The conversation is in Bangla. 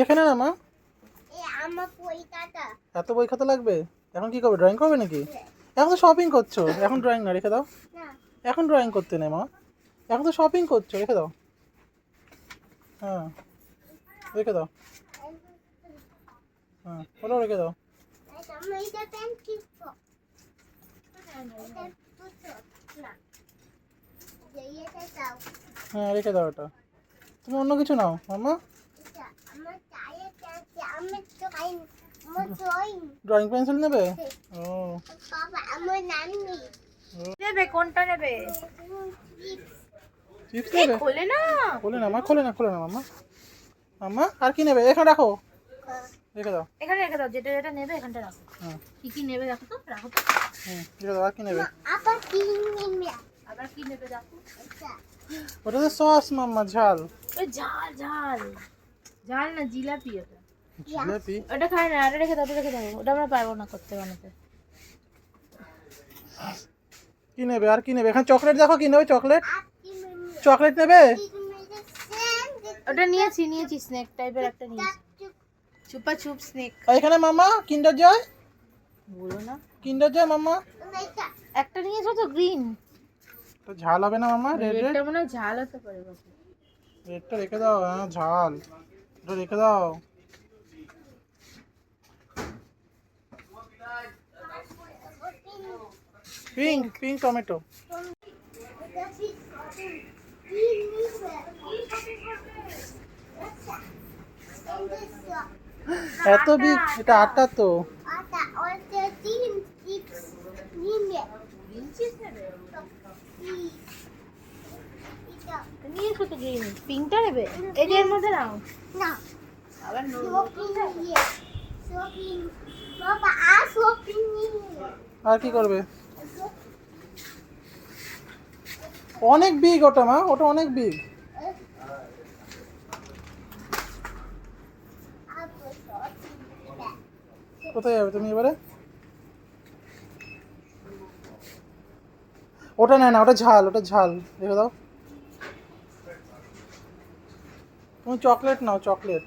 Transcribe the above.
এখানে না মা, এত বই খাতা লাগবে? এখন কি করবে, ড্রয়িং করবে নাকি? এখন তো শপিং করছো, এখন ড্রয়িং না, রেখে দাও। এখন ড্রয়িং করতে নেই মা, এখন তো শপিং করছো, রেখে দাও। হ্যাঁ রেখে দাও, হ্যাঁ ওটাও রেখে দাও। হ্যাঁ রেখে দাও ওটা, তুমি অন্য কিছু নাও মাম্মা। ড্রয়িং পেন্সিল নেবে? ও নেবে কোনটা নেবে? চিপস নেবে? খোলে না, খোলে না মা, খোলে না, খোলে না মাম্মা। মাম্মা আর কি নেবে? এখানে রাখো, রেখে দাও। এখানে রেখে দাও, যেটা যেটা নেবে এখানটা রাখো। হ্যাঁ কি কি নেবে দেখো তো, রাখো তো। রেখে দাও। আর কি নেবে? আবার কি নেবে দেখো। ওটা তো সস মাম্মা, ঝাল। ওই ঝাল ঝাল ঝাল না, জিলাপি ওটা। জিলাপি? ওটা খায় না, ওটা রেখে দাও, ওটা রেখে দাও, ওটা আমরা পারবো না করতে বানাতে। কি নেবে? আর কি নেবে? এখানে চকলেট দেখো, কি নেবে? চকলেট, চকলেট নেবে? ওটা নিয়েছি স্নেক টাইপের একটা নিয়েছি, চুপা চুপ স্নেক। আর এখানে মাম্মা কিন্ডার জয়, বলো না, কিন্ডার জয় মাম্মা। একটা নিয়েছো তো গ্রিন। তো ঝাল হবে না মাম্মা? রেড রেড, রেডটা মনে হয় ঝাল হতে পারে বাকি। রেডটা রেখে দাও। হ্যাঁ ঝাল, ওটা রেখে দাও। Pink, pink tomato. এত বিগ, এটা আটা তো। নিয়েছো তো গ্রিন, পিঙ্কটা নেবে? এটা এর মধ্যে নাও। আবার আর কি করবে? অনেক বিগ ওটা মা, ওটা অনেক বিগ। কোথায় যাবে তুমি এবারে? ওটা নেয় না, ওটা ঝাল, ওটা ঝাল, রেখে দাও। তুমি চকলেট নাও, চকলেট।